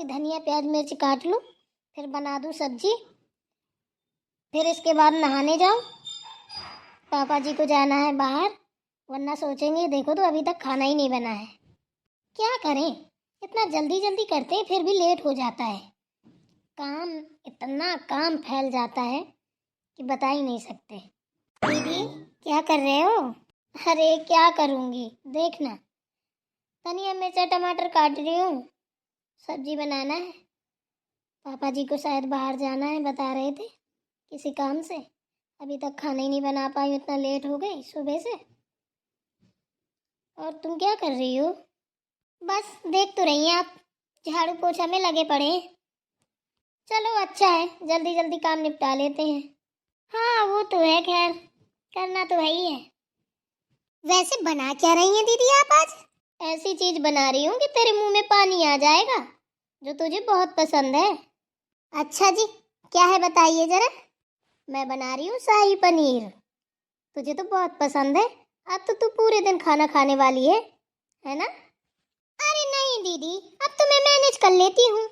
सी धनिया प्याज मिर्च काट लूँ, फिर बना दूँ सब्जी, फिर इसके बाद नहाने जाऊँ। पापा जी को जाना है बाहर, वरना सोचेंगे देखो तो अभी तक खाना ही नहीं बना है। क्या करें, इतना जल्दी जल्दी करते हैं फिर भी लेट हो जाता है। काम, इतना काम फैल जाता है कि बता ही नहीं सकते। दीदी क्या कर रहे हो? अरे क्या करूँगी, देखना धनिया मिर्चा टमाटर काट रही हूँ, सब्जी बनाना है। पापा जी को शायद बाहर जाना है, बता रहे थे किसी काम से। अभी तक खाना ही नहीं बना पाई, इतना लेट हो गई सुबह से। और तुम क्या कर रही हो? बस देख तो रही हैं आप, झाड़ू पोछा में लगे पड़े हैं। चलो अच्छा है, जल्दी जल्दी काम निपटा लेते हैं। हाँ वो तो है, खैर करना तो है ही है। वैसे बना क्या रही हैं दीदी आप आज? ऐसी चीज बना रही हूँ कि तेरे मुंह में पानी आ जाएगा, जो तुझे बहुत पसंद है। अच्छा जी, क्या है बताइए जरा। मैं बना रही हूँ शाही पनीर, तुझे तो बहुत पसंद है। अब तो तू पूरे दिन खाना खाने वाली है ना? अरे नहीं दीदी, अब तो मैं मैनेज कर लेती हूँ।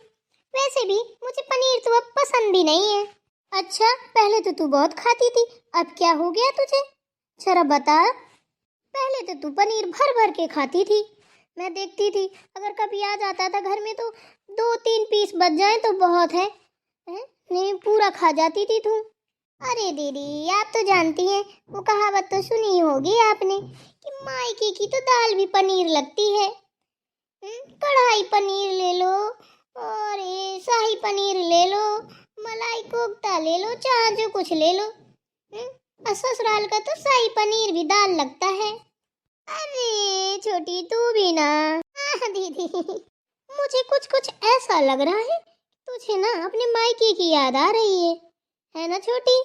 वैसे भी मुझे पनीर तो अब पसंद भी नहीं है। अच्छा, पहले तो तू बहुत खाती थी, अब क्या हो गया तुझे? जरा बता। पहले तो तू पनीर भर भर के खाती थी, मैं देखती थी। अगर कभी आ जाता था घर में तो 2-3 पीस बच जाए तो बहुत है, नहीं पूरा खा जाती थी तू। अरे दीदी आप तो जानती हैं, वो कहावत तो सुनी होगी आपने कि मायके की तो दाल भी पनीर लगती है। कढ़ाई पनीर ले लो और ये शाही पनीर ले लो, मलाई कोफ्ता ले लो, चाहे जो कुछ ले लो। और ससुराल का तो शाही पनीर भी दाल लगता है। अरे छोटी तू भी ना। दीदी मुझे कुछ कुछ ऐसा लग रहा है तुझे ना अपने मायके की याद आ रही है ना छोटी?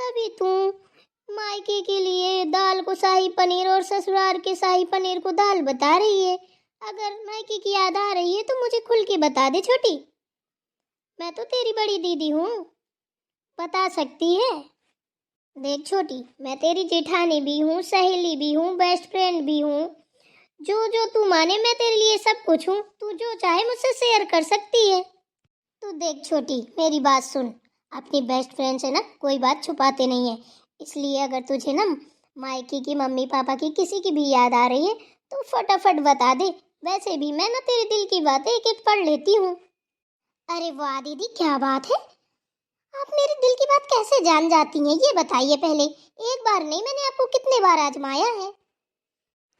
तभी तू मायके के लिए दाल को शाही पनीर और ससुराल के शाही पनीर को दाल बता रही है। अगर मायके की याद आ रही है तो मुझे खुल के बता दे छोटी, मैं तो तेरी बड़ी दीदी हूँ, बता सकती है। देख छोटी, मैं तेरी जेठानी भी हूँ, सहेली भी हूँ, बेस्ट फ्रेंड भी हूँ। जो जो तू माने मैं तेरे लिए सब कुछ हूँ, तू जो चाहे मुझसे शेयर कर सकती है। तू देख छोटी, मेरी बात सुन, अपनी बेस्ट फ्रेंड से ना कोई बात छुपाते नहीं है। इसलिए अगर तुझे ना मायके की मम्मी पापा की किसी की भी याद आ रही है तो फटाफट बता दे। वैसे भी मैं ना तेरे दिल की बातें एक एक पढ़ लेती हूँ। अरे वाह दीदी क्या बात है, आप मेरे दिल की बात कैसे जान जाती हैं ये बताइए पहले। एक बार नहीं, मैंने आपको कितने बार आजमाया है।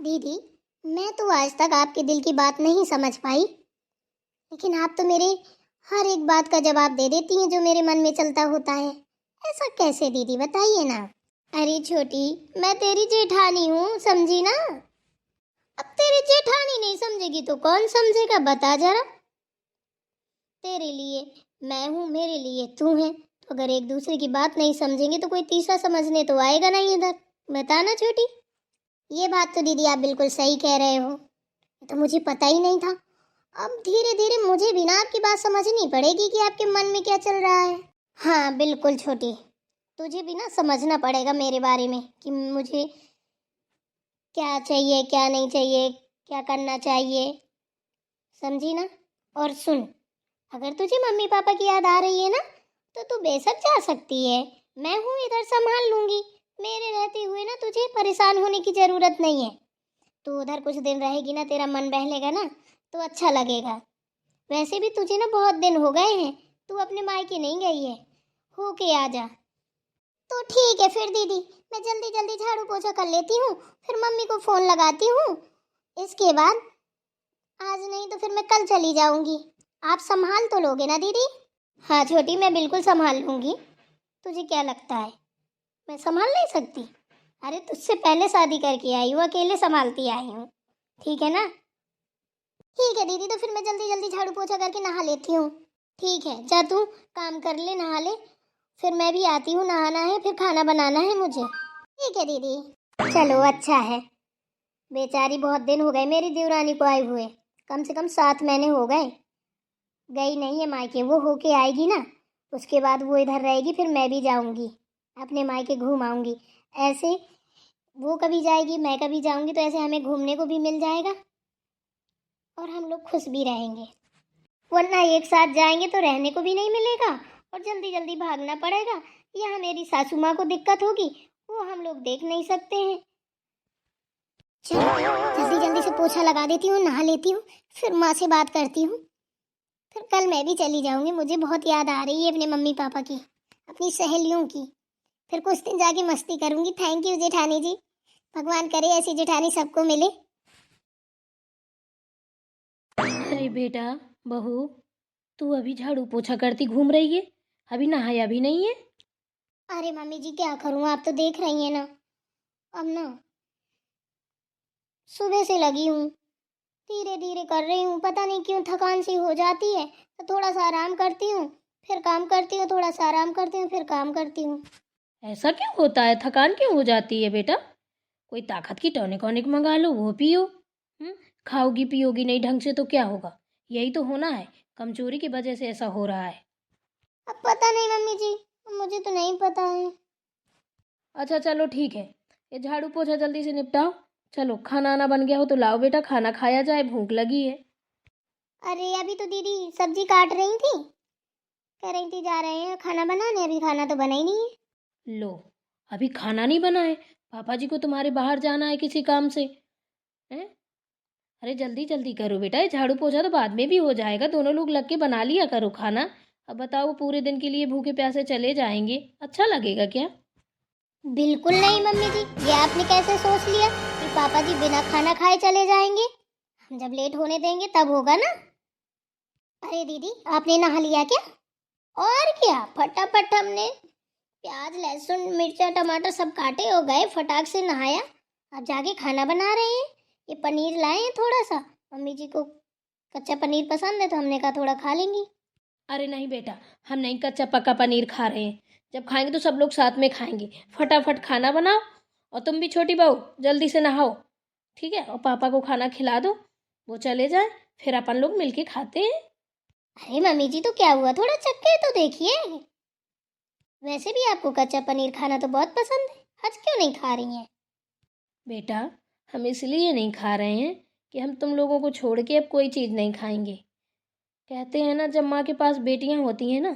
दीदी मैं तो आज तक आपके दिल की बात नहीं समझ पाई, लेकिन आप तो मेरे हर एक बात का जवाब दे देती हैं जो मेरे मन में चलता होता है। ऐसा कैसे दीदी बताइए ना। अरे छोटी, मैं तेरी जेठानी हूँ, समझी ना? अब तेरी जेठानी नहीं समझेगी तो कौन समझेगा, बता जरा। तेरे लिए मैं हूँ, मेरे लिए तू है, तो अगर एक दूसरे की बात नहीं समझेंगे तो कोई तीसरा समझने तो आएगा नहीं इधर। बताना छोटी। ये बात तो दीदी आप बिल्कुल सही कह रहे हो, तो मुझे पता ही नहीं था। अब धीरे धीरे मुझे भी ना आपकी बात समझनी पड़ेगी कि आपके मन में क्या चल रहा है। हाँ बिल्कुल छोटी, तुझे भी ना समझना पड़ेगा मेरे बारे में कि मुझे क्या चाहिए क्या नहीं चाहिए, क्या करना चाहिए, समझी ना? और सुन, अगर तुझे मम्मी पापा की याद आ रही है ना तो तू बेशक जा सकती है, मैं हूँ इधर संभाल लूंगी। मेरे रहते हुए ना तुझे परेशान होने की जरूरत नहीं है। तू उधर कुछ दिन रहेगी ना, तेरा मन बहलेगा ना तो अच्छा लगेगा। वैसे भी तुझे ना बहुत दिन हो गए हैं, तू अपने मायके नहीं गई है, होके आ जा। तो ठीक है फिर दीदी, मैं जल्दी जल्दी झाड़ू पोछा कर लेती हूँ, फिर मम्मी को फोन लगाती हूँ। इसके बाद आज नहीं तो फिर मैं कल चली जाऊंगी। आप संभाल तो लोगे ना दीदी? हाँ छोटी, मैं बिल्कुल संभाल लूंगी। तुझे क्या लगता है मैं संभाल नहीं सकती? अरे तुझसे पहले शादी करके आई हूँ, अकेले संभालती आई हूँ, ठीक है ना? ठीक है दीदी, तो फिर मैं जल्दी जल्दी झाड़ू पोछा करके नहा लेती हूँ। ठीक है, जा तू काम कर ले, नहा ले, फिर मैं भी आती हूँ, नहाना है फिर खाना बनाना है मुझे। ठीक है दीदी। चलो अच्छा है, बेचारी बहुत दिन हो गए मेरी देवरानी को आए हुए, कम से कम 7 महीने हो गए। गई नहीं है मायके, वो होके आएगी ना उसके बाद वो इधर रहेगी, फिर मैं भी जाऊंगी अपने मायके, घूम आऊंगी। ऐसे वो कभी जाएगी मैं कभी जाऊंगी, तो ऐसे हमें घूमने को भी मिल जाएगा और हम लोग खुश भी रहेंगे। वरना एक साथ जाएंगे तो रहने को भी नहीं मिलेगा और जल्दी जल्दी भागना पड़ेगा। यहाँ मेरी सासू माँ को दिक्कत होगी, वो हम लोग देख नहीं सकते हैं। चलो जल्दी जल्दी से पोछा लगा देती हूँ, नहा लेती हूँ, फिर माँ से बात करती हूँ। फिर कल मैं भी चली जाऊंगी। मुझे बहुत याद आ रही है अपने मम्मी पापा की, अपनी सहेलियों की। फिर कुछ दिन जाके मस्ती करूंगी। थैंक यू जेठानी जी, भगवान करे ऐसी जेठानी सबको मिले। अरे बेटा, बहू, तू अभी झाड़ू पोछा करती घूम रही है, अभी नहाया भी नहीं है। अरे मम्मी जी क्या करूँ, आप तो देख रही हैं ना। अब ना सुबह से लगी हूँ, धीरे धीरे कर रही हूँ, पता नहीं क्यों थकान सी हो जाती है। तो थोड़ा सा आराम करती हूँ, फिर काम करती हूँ, थोड़ा सा आराम करती हूँ, फिर काम करती हूँ। ऐसा क्यों होता है, थकान क्यों हो जाती है बेटा? कोई ताकत की टॉनिक वॉनिक मंगा लो, वो पियो। खाओगी पियोगी नहीं ढंग से तो क्या होगा? यही तो होना है, कमजोरी की वजह से ऐसा हो रहा है। अब पता नहीं मम्मी जी, मुझे तो नहीं पता है। अच्छा चलो ठीक है, ये झाड़ू पोछा जल्दी से निपटाओ। चलो खाना आना बन गया हो तो लाओ बेटा, खाना खाया जाए, भूख लगी है। अरे अभी तो दीदी सब्जी काट रही थी, कह रही थी जा रहे हैं खाना बनाने, अभी खाना तो बना ही नहीं है। लो, अभी खाना नहीं बना है? पापा जी को तुम्हारे बाहर जाना है किसी काम से, हैं? अरे जल्दी जल्दी करो बेटा, ये झाड़ू पोछा तो बाद में भी हो जाएगा, दोनों लोग लग के बना लिया करो खाना। अब बताओ, पूरे दिन के लिए भूखे प्यासे चले जाएंगे, अच्छा लगेगा क्या? बिल्कुल नहीं मम्मी जी, ये आपने कैसे सोच लिया कि पापा जी बिना खाना खाए चले जाएंगे? हम जब लेट होने देंगे तब होगा ना। अरे दीदी आपने नहा लिया क्या? और क्या, फटाफट हमने प्याज लहसुन मिर्चा टमाटर सब काटे हो गए, फटाक से नहाया। अब जाके खाना बना रहे हैं। ये पनीर लाए हैं थोड़ा सा, मम्मी जी को कच्चा पनीर पसंद है तो हमने कहा थोड़ा खा लेंगी। अरे नहीं बेटा, हम नहीं कच्चा पक्का पनीर खा रहे हैं, जब खाएंगे तो सब लोग साथ में खाएंगे। फटाफट खाना बनाओ, और तुम भी छोटी बहू जल्दी से नहाओ, ठीक है? और पापा को खाना खिला दो, वो चले जाए, फिर अपन लोग मिलके खाते हैं। अरे मम्मी जी तो क्या हुआ, थोड़ा चख के तो देखिए। वैसे भी आपको कच्चा पनीर खाना तो बहुत पसंद है, आज क्यों नहीं खा रही हैं? बेटा, हम इसलिए नहीं खा रहे हैं कि हम तुम लोगों को छोड़ के अब कोई चीज़ नहीं खाएंगे। कहते हैं ना, जब माँ के पास बेटियाँ होती हैं ना,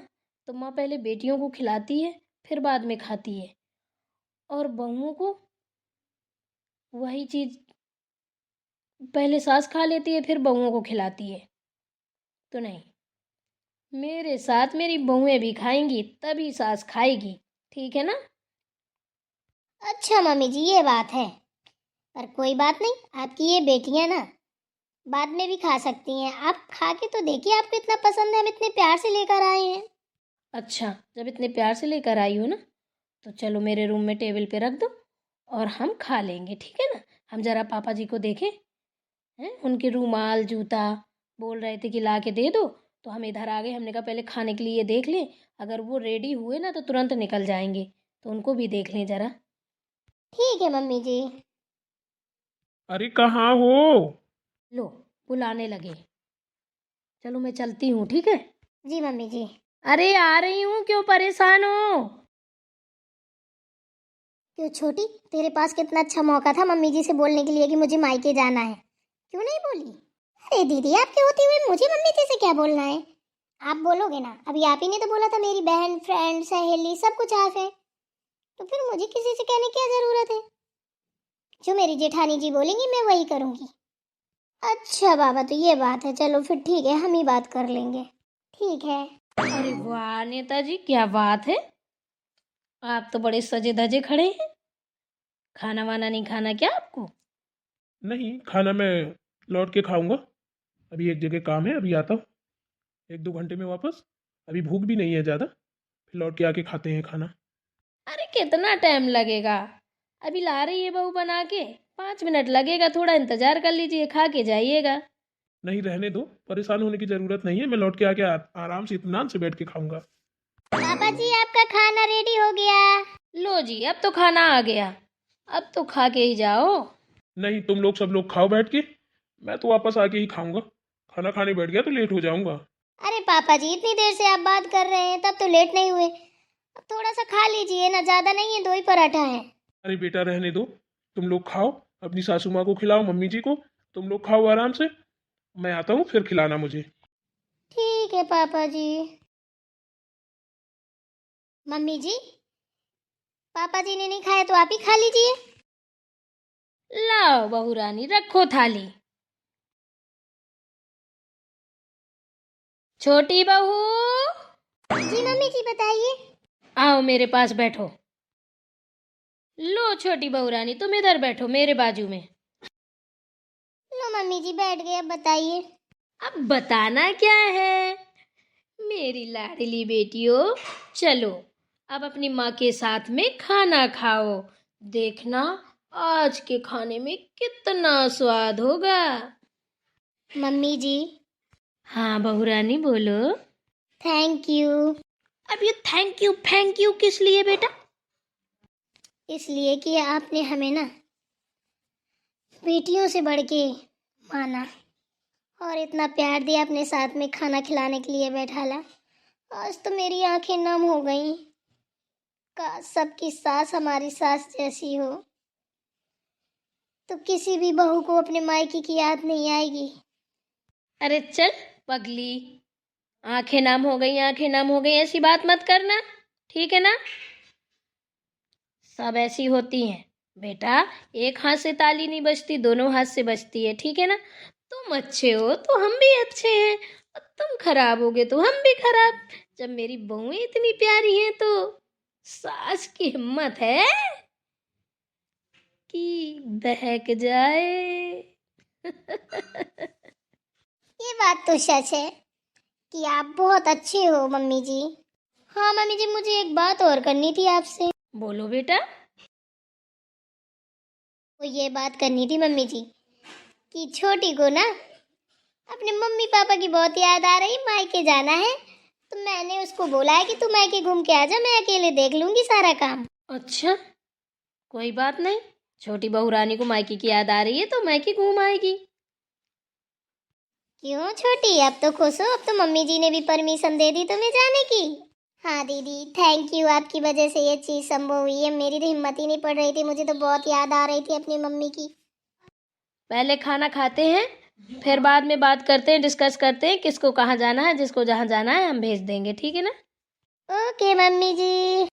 तो माँ पहले बेटियों को खिलाती है, फिर बाद में खाती है, और बहुओं को वही चीज़ पहले सास खा लेती है, फिर बहुओं को खिलाती है। तो नहीं, मेरे साथ मेरी बहुएं भी खाएंगी, तभी सास खाएगी, ठीक है ना? अच्छा मम्मी जी ये बात है, पर कोई बात नहीं, आपकी ये बेटियां ना बाद में भी खा सकती हैं। आप खा के तो देखिए, आपको इतना पसंद है, हम इतने प्यार से लेकर आए हैं। अच्छा, जब इतने प्यार से लेकर आई हो ना, तो चलो मेरे रूम में टेबल पे रख दो और हम खा लेंगे, ठीक है ना? हम जरा पापा जी को देखें, हैं? उनके रूमाल जूता बोल रहे थे कि ला के दे दो, तो हम इधर आ गए। हमने कहा पहले खाने के लिए देख लें, अगर वो रेडी हुए ना तो तुरंत निकल जाएंगे, तो उनको भी देख लें जरा। ठीक है मम्मी जी। अरे कहाँ हो? लो, बुलाने लगे। चलो मैं चलती हूँ, ठीक है? जी मम्मी जी। अरे आ रही हूँ, क्यों परेशान हो? क्यों छोटी, तेरे पास कितना अच्छा मौका था मम्मी जी से बोलने के लिए कि मुझे मायके जाना है, क्यों नहीं बोली? अरे दीदी आपके होते हुए मुझे मम्मी जी से क्या बोलना है? आप बोलोगे ना, अभी आप ही ने तो बोला था मेरी बहन फ्रेंड सहेली सब कुछ आप है, तो फिर मुझे किसी से कहने की क्या जरूरत है? जो मेरी जेठानी जी बोलेंगी मैं वही करूंगी। अच्छा बाबा तो ये बात है, चलो फिर ठीक है, हम ही बात कर लेंगे। ठीक है। अरे वाह नेताजी, क्या बात है, आप तो बड़े सजे धजे खड़े हैं। खाना वाना नहीं खाना क्या आपको? नहीं, खाना मैं लौट के खाऊंगा। अभी एक जगह काम है, अभी आता हूँ 1-2 घंटे में वापस। अभी भूख भी नहीं है ज़्यादा, फिर लौट के आके खाते हैं खाना। अरे कितना टाइम लगेगा, अभी ला रही है बहू बना के, 5 मिनट लगेगा, थोड़ा इंतजार कर लीजिए, खा के जाइएगा। नहीं रहने दो, परेशान होने की ज़रूरत नहीं है, मैं लौट के आके आराम से इत्मीनान से बैठ के खाऊंगा। पापा जी आपका खाना रेडी हो गया। लो जी, अब तो खाना आ गया, अब तो खा के ही जाओ। नहीं, तुम लोग सब लोग खाओ बैठ के, मैं तो वापस आके ही खाऊंगा। खाना खाने बैठ गया तो लेट हो जाऊंगा। अरे पापा जी इतनी देर से आप बात कर रहे हैं तब तो लेट नहीं हुए, अब थोड़ा सा खा लीजिए ना, ज्यादा नहीं है, 2 ही पराठा है। अरे बेटा रहने दो, तुम लोग खाओ, अपनी सासू माँ को खिलाओ, मम्मी जी को। तुम लोग खाओ आराम से, मैं आता हूँ फिर खिलाना मुझे। ठीक ठीक है पापा जी। मम्मी जी, पापा जी ने नहीं खाया तो आप ही खा लीजिए। लाओ बहू रानी, रखो थाली। छोटी बहू, जी मम्मी जी बताइए। आओ मेरे पास बैठो। लो छोटी बहू रानी, तुम इधर बैठो मेरे बाजू में। लो मम्मी जी बैठ गए, अब बताइए। अब बताना क्या है मेरी लाडली बेटियों, चलो अब अपनी माँ के साथ में खाना खाओ। देखना आज के खाने में कितना स्वाद होगा। मम्मी जी। हाँ बहू रानी बोलो। Thank you. अब ये थैंक यू किस लिए बेटा? इसलिए कि आपने हमें ना बेटियों से बढ़ के माना और इतना प्यार दिया, अपने साथ में खाना खिलाने के लिए बैठाला। आज तो मेरी आंखें नम हो गई। काश सबकी सास हमारी सास जैसी हो, तो किसी भी बहू को अपने मायके की याद नहीं आएगी। अरे चल पगली, आंखें नाम हो गई, आंखें नाम हो गई, ऐसी बात मत करना, ठीक है ना? सब ऐसी होती हैं बेटा, एक हाथ से ताली नहीं बजती, दोनों हाथ से बजती है, ठीक है ना? तुम अच्छे हो तो हम भी अच्छे हैं, और तुम खराब होगे तो हम भी खराब। जब मेरी बहुएं इतनी प्यारी हैं तो सास की हिम्मत है कि बहक जाए। ये बात तो सच है कि आप बहुत अच्छे हो मम्मी जी। हाँ मम्मी जी, मुझे एक बात और करनी थी आपसे। बोलो बेटा। वो ये बात करनी थी मम्मी जी कि छोटी को ना अपने मम्मी पापा की बहुत याद आ रही, मायके जाना है। तो मैंने उसको बोला है कि तू मायके घूम के आ जा, मैं अकेले देख लूंगी सारा काम। अच्छा कोई बात नहीं, छोटी बहू रानी को मायके की याद आ रही है तो मायके घूम आएगी। क्यों छोटी, अब तो खुश हो? अब तो मम्मी जी ने भी परमिशन दे दी तुम्हें जाने की। हाँ दीदी, थैंक यू, आपकी वजह से ये चीज़ संभव हुई है। मेरी तो हिम्मत ही नहीं पड़ रही थी, मुझे तो बहुत याद आ रही थी अपनी मम्मी की। पहले खाना खाते हैं, फिर बाद में बात करते हैं, डिस्कस करते हैं किसको कहाँ जाना है, जिसको जहाँ जाना है हम भेज देंगे, ठीक है ना? ओके मम्मी जी।